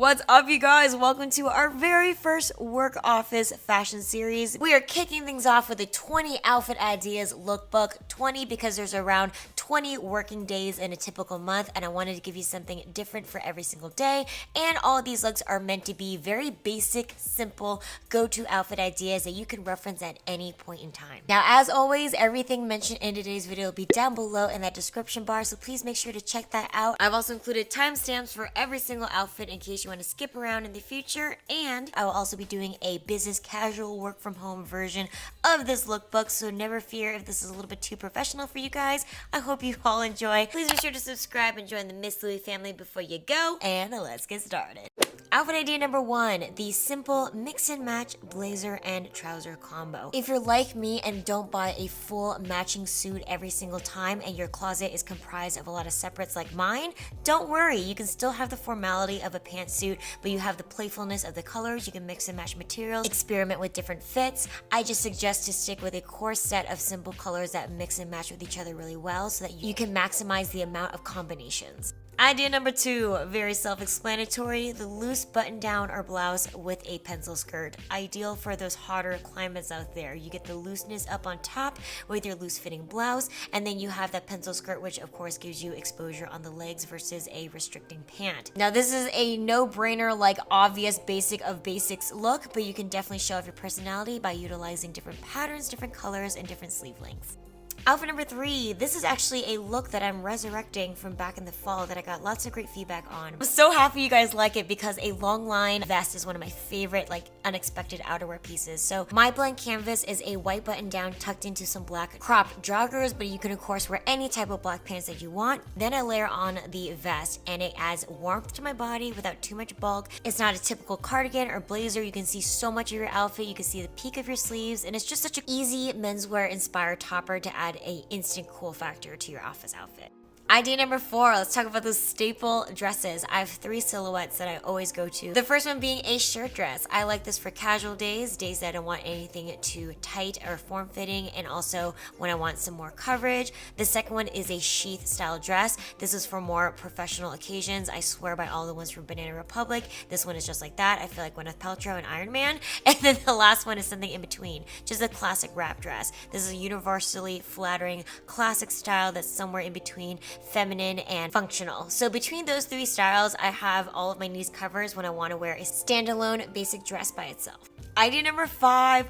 What's up, you guys? Welcome to our very first work office fashion series. We are kicking things off with a 20 outfit ideas lookbook. 20 because there's around 20 working days in a typical month, and I wanted to give you something different for every single day. And all of these looks are meant to be very basic, simple, go-to outfit ideas that you can reference at any point in time. Now, as always, everything mentioned in today's video will be down below in that description bar, so please make sure to check that out. I've also included timestamps for every single outfit in case you want to skip around in the future, and I will also be doing a business casual work from home version of this lookbook, so never fear if this is a little bit too professional for you guys. I hope you all enjoy. Please be sure to subscribe and join the Miss Louie family before you go, and let's get started. Outfit idea number 1, the simple mix and match blazer and trouser combo. If you're like me and don't buy a full matching suit every single time and your closet is comprised of a lot of separates like mine, don't worry, you can still have the formality of a pantsuit, but you have the playfulness of the colors. You can mix and match materials, experiment with different fits. I just suggest to stick with a core set of simple colors that mix and match with each other really well so that you can maximize the amount of combinations. Idea number 2, very self-explanatory, the loose button-down or blouse with a pencil skirt. Ideal for those hotter climates out there. You get the looseness up on top with your loose-fitting blouse, and then you have that pencil skirt, which of course gives you exposure on the legs versus a restricting pant. Now, this is a no-brainer, like obvious basic of basics look, but you can definitely show off your personality by utilizing different patterns, different colors, and different sleeve lengths. Outfit number 3, this is actually a look that I'm resurrecting from back in the fall that I got lots of great feedback on. I'm so happy you guys like it because a long line vest is one of my favorite unexpected outerwear pieces. So my blank canvas is a white button down tucked into some black cropped joggers, but you can of course wear any type of black pants that you want. Then I layer on the vest and it adds warmth to my body without too much bulk. It's not a typical cardigan or blazer. You can see so much of your outfit. You can see the peak of your sleeves, and it's just such an easy menswear inspired topper to add a instant cool factor to your office outfit. Idea number 4, let's talk about those staple dresses. I have 3 silhouettes that I always go to. The first one being a shirt dress. I like this for casual days that I don't want anything too tight or form-fitting, and also when I want some more coverage. The second one is a sheath style dress. This is for more professional occasions. I swear by all the ones from Banana Republic, this one is just like that. I feel like Gwyneth Paltrow and Iron Man. And then the last one is something in between, just a classic wrap dress. This is a universally flattering classic style that's somewhere in between feminine and functional. So between those 3 styles, I have all of my knees covers when I want to wear a standalone basic dress by itself. Idea number 5,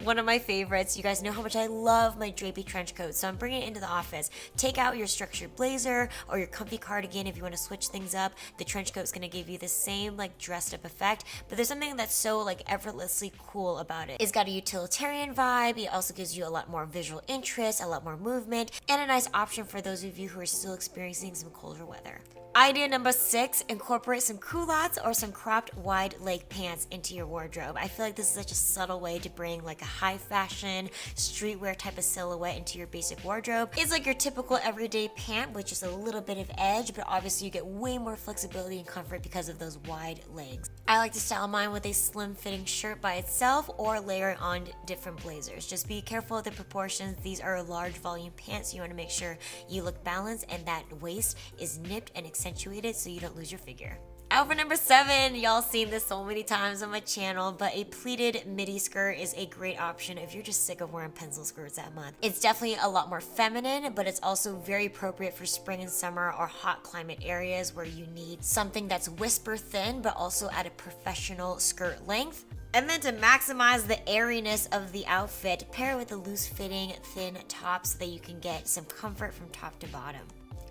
one of my favorites. You guys know how much I love my drapey trench coat, so I'm bringing it into the office. Take out your structured blazer or your comfy cardigan if you want to switch things up. The trench coat is going to give you the same dressed up effect, but there's something that's so effortlessly cool about it. It's got a utilitarian vibe. It also gives you a lot more visual interest, a lot more movement, and a nice option for those of you who are still experiencing some colder weather. Idea number 6, incorporate some culottes or some cropped wide leg pants into your wardrobe. I feel like this is such a subtle way to bring a high fashion streetwear type of silhouette into your basic wardrobe. It's like your typical everyday pant with just a little bit of edge, but obviously you get way more flexibility and comfort because of those wide legs. I like to style mine with a slim fitting shirt by itself or layer on different blazers. Just be careful of the proportions. These are large volume pants, so you want to make sure you look balanced and that waist is nipped and accentuated so you don't lose your figure. Outfit number 7, y'all seen this so many times on my channel, but a pleated midi skirt is a great option if you're just sick of wearing pencil skirts that month. It's definitely a lot more feminine, but it's also very appropriate for spring and summer or hot climate areas where you need something that's whisper thin, but also at a professional skirt length. And then to maximize the airiness of the outfit, pair it with a loose-fitting thin top so that you can get some comfort from top to bottom.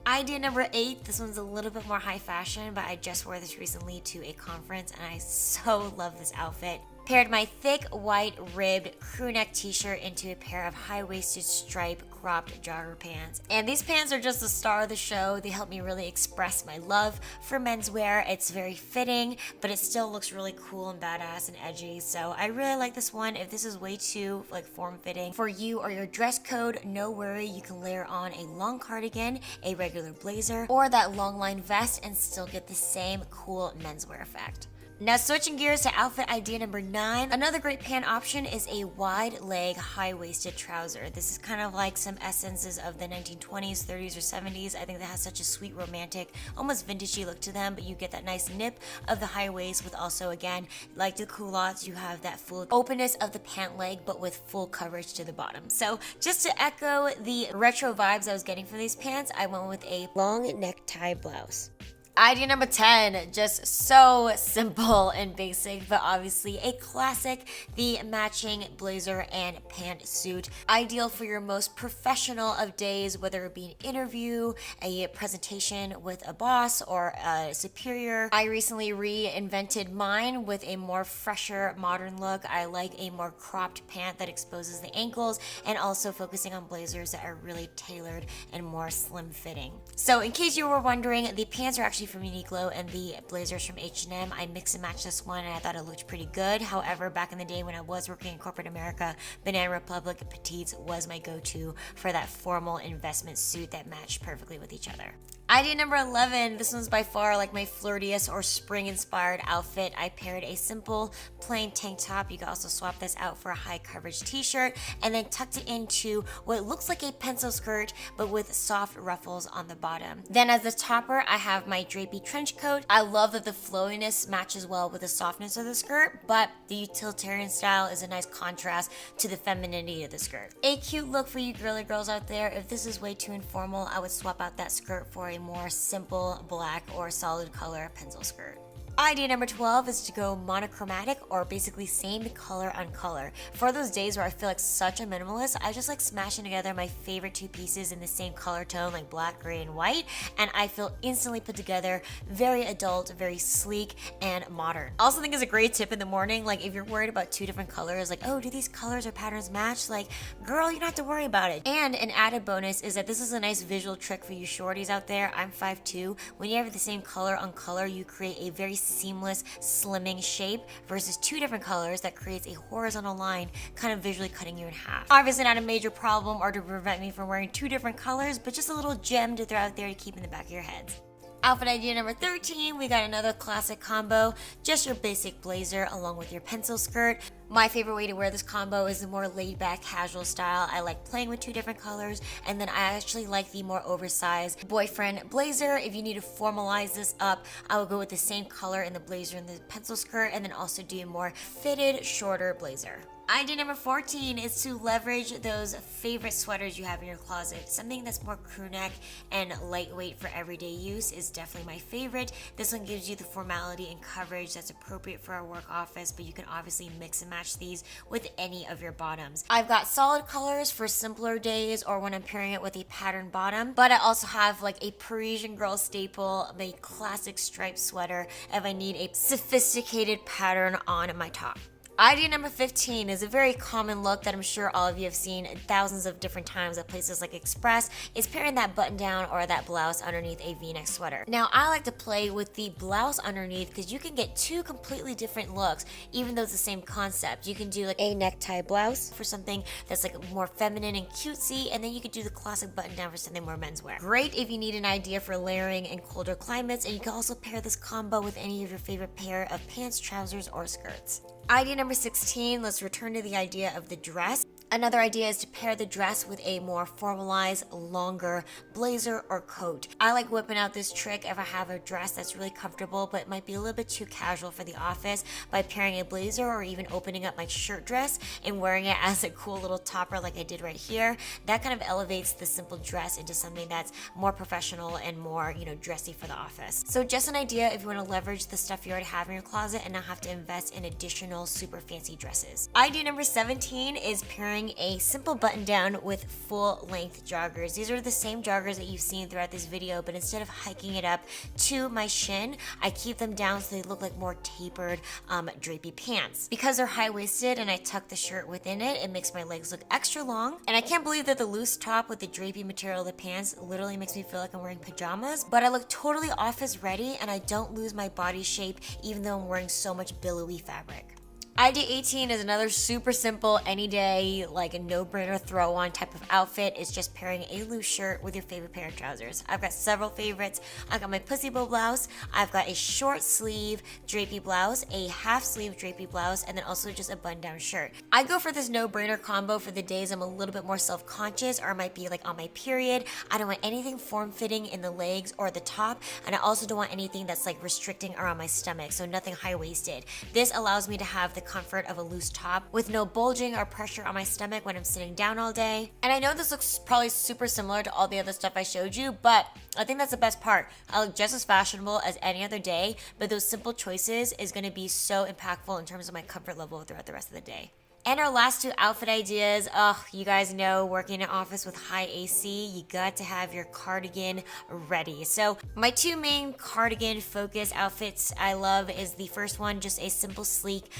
Idea number 8, this one's a little bit more high fashion, but I just wore this recently to a conference and I so love this outfit. Paired my thick white ribbed crew neck t-shirt into a pair of high-waisted striped cropped jogger pants. And these pants are just the star of the show. They help me really express my love for menswear. It's very fitting, but it still looks really cool and badass and edgy. So I really like this one. If this is way too form-fitting for you or your dress code, no worry. You can layer on a long cardigan, a regular blazer, or that long line vest and still get the same cool menswear effect. Now switching gears to outfit idea number 9, another great pant option is a wide leg high-waisted trouser. This is kind of like some essences of the 1920s, 30s, or 70s. I think that has such a sweet, romantic, almost vintagey look to them, but you get that nice nip of the high waist with also, again, like the culottes, you have that full openness of the pant leg, but with full coverage to the bottom. So just to echo the retro vibes I was getting from these pants, I went with a long necktie blouse. Idea number 10, just so simple and basic, but obviously a classic, the matching blazer and pantsuit. Ideal for your most professional of days, whether it be an interview, a presentation with a boss or a superior. I recently reinvented mine with a more fresher, modern look. I like a more cropped pant that exposes the ankles and also focusing on blazers that are really tailored and more slim fitting. So in case you were wondering, the pants are actually from Uniqlo and the blazers from H&M. I mix and match this one and I thought it looked pretty good. However, back in the day when I was working in corporate America, Banana Republic Petites was my go-to for that formal investment suit that matched perfectly with each other. Idea number 11, this one's by far like my flirtiest or spring-inspired outfit. I paired a simple plain tank top. You can also swap this out for a high coverage t-shirt and then tucked it into what looks like a pencil skirt but with soft ruffles on the bottom. Then as the topper, I have my drapey trench coat. I love that the flowiness matches well with the softness of the skirt, but the utilitarian style is a nice contrast to the femininity of the skirt. A cute look for you girly girls out there. If this is way too informal, I would swap out that skirt for a more simple black or solid color pencil skirt. Idea number 12 is to go monochromatic or basically same color on color. For those days where I feel like such a minimalist, I just like smashing together my favorite two pieces in the same color tone, like black, gray, and white, and I feel instantly put together, very adult, very sleek, and modern. I also think it's a great tip in the morning, like if you're worried about two different colors, like, oh, do these colors or patterns match? Like, girl, you don't have to worry about it. And an added bonus is that this is a nice visual trick for you shorties out there. I'm 5'2". When you have the same color on color, you create a very seamless slimming shape versus two different colors that creates a horizontal line kind of visually cutting you in half. Obviously not a major problem or to prevent me from wearing two different colors, but just a little gem to throw out there to keep in the back of your heads. Outfit idea number 13, we got another classic combo, just your basic blazer along with your pencil skirt. My favorite way to wear this combo is the more laid-back casual style. I like playing with two different colors, and then I actually like the more oversized boyfriend blazer. If you need to formalize this up, I will go with the same color in the blazer and the pencil skirt, and then also do a more fitted, shorter blazer. Idea number 14 is to leverage those favorite sweaters you have in your closet. Something that's more crew neck and lightweight for everyday use is definitely my favorite. This one gives you the formality and coverage that's appropriate for a work office, but you can obviously mix and match these with any of your bottoms. I've got solid colors for simpler days or when I'm pairing it with a patterned bottom, but I also have like a Parisian girl staple, a classic striped sweater if I need a sophisticated pattern on my top. Idea number 15 is a very common look that I'm sure all of you have seen thousands of different times at places like Express, is pairing that button down or that blouse underneath a v-neck sweater. Now I like to play with the blouse underneath because you can get two completely different looks even though it's the same concept. You can do like a necktie blouse for something that's like more feminine and cutesy, and then you could do the classic button down for something more menswear. Great if you need an idea for layering in colder climates, and you can also pair this combo with any of your favorite pair of pants, trousers, or skirts. Idea number 16, let's return to the idea of the dress. Another idea is to pair the dress with a more formalized, longer blazer or coat. I like whipping out this trick if I have a dress that's really comfortable but it might be a little bit too casual for the office by pairing a blazer or even opening up my shirt dress and wearing it as a cool little topper like I did right here. That kind of elevates the simple dress into something that's more professional and more, dressy for the office. So just an idea if you want to leverage the stuff you already have in your closet and not have to invest in additional super fancy dresses. Idea number 17 is pairing a simple button down with full length joggers. These are the same joggers that you've seen throughout this video, but instead of hiking it up to my shin, I keep them down so they look like more tapered drapey pants. Because they're high-waisted and I tuck the shirt within it, it makes my legs look extra long. And I can't believe that the loose top with the drapey material of the pants literally makes me feel like I'm wearing pajamas, but I look totally office ready and I don't lose my body shape even though I'm wearing so much billowy fabric. Idea 18 is another super simple, any day, like a no-brainer throw-on type of outfit. It's just pairing a loose shirt with your favorite pair of trousers. I've got several favorites. I've got my pussy bow blouse, I've got a short sleeve drapey blouse, a half sleeve drapey blouse, and then also just a button-down shirt. I go for this no-brainer combo for the days I'm a little bit more self-conscious or I might be like on my period. I don't want anything form-fitting in the legs or the top, and I also don't want anything that's like restricting around my stomach, so nothing high-waisted. This allows me to have the comfort of a loose top with no bulging or pressure on my stomach when I'm sitting down all day. And I know this looks probably super similar to all the other stuff I showed you, but I think that's the best part. I look just as fashionable as any other day, but those simple choices is going to be so impactful in terms of my comfort level throughout the rest of the day. And our last two outfit ideas, you guys know, working in an office with high AC, you got to have your cardigan ready. So my two main cardigan focus outfits I love is the first one, just a simple, sleek,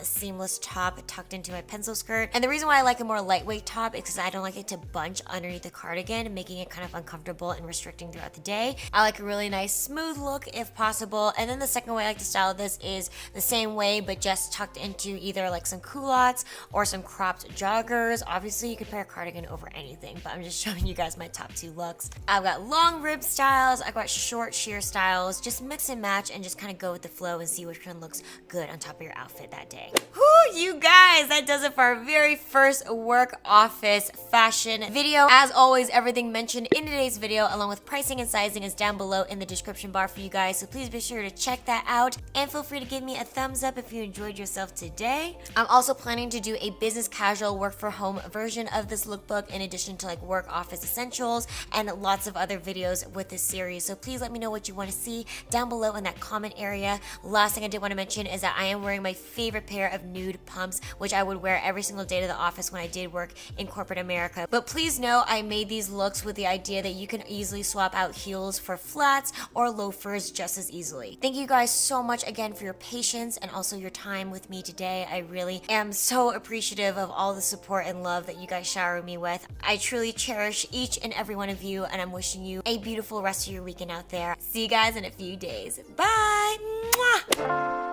seamless top tucked into my pencil skirt. And the reason why I like a more lightweight top is because I don't like it to bunch underneath the cardigan, making it kind of uncomfortable and restricting throughout the day. I like a really nice smooth look if possible. And then the second way I like to style this is the same way, but just tucked into either like some culottes or some cropped joggers. Obviously, you could pair a cardigan over anything, but I'm just showing you guys my top two looks. I've got long rib styles, I've got short sheer styles. Just mix and match and just kind of go with the flow and see which one looks good on top of your outfit that day. Whew, you guys, that does it for our very first work office fashion video. As always, everything mentioned in today's video, along with pricing and sizing, is down below in the description bar for you guys, so please be sure to check that out. And feel free to give me a thumbs up if you enjoyed yourself today. I'm also planning to do a business casual work for home version of this lookbook in addition to like work office essentials and lots of other videos with this series. So please let me know what you want to see down below in that comment area. Last thing I did want to mention is that I am wearing my favorite pair of nude pumps, which I would wear every single day to the office when I did work in corporate America. But please know I made these looks with the idea that you can easily swap out heels for flats or loafers just as easily. Thank you guys so much again for your patience and also your time with me today. I really am so appreciative of all the support and love that you guys shower me with. I truly cherish each and every one of you, and I'm wishing you a beautiful rest of your weekend out there. See you guys in a few days. Bye! Mwah!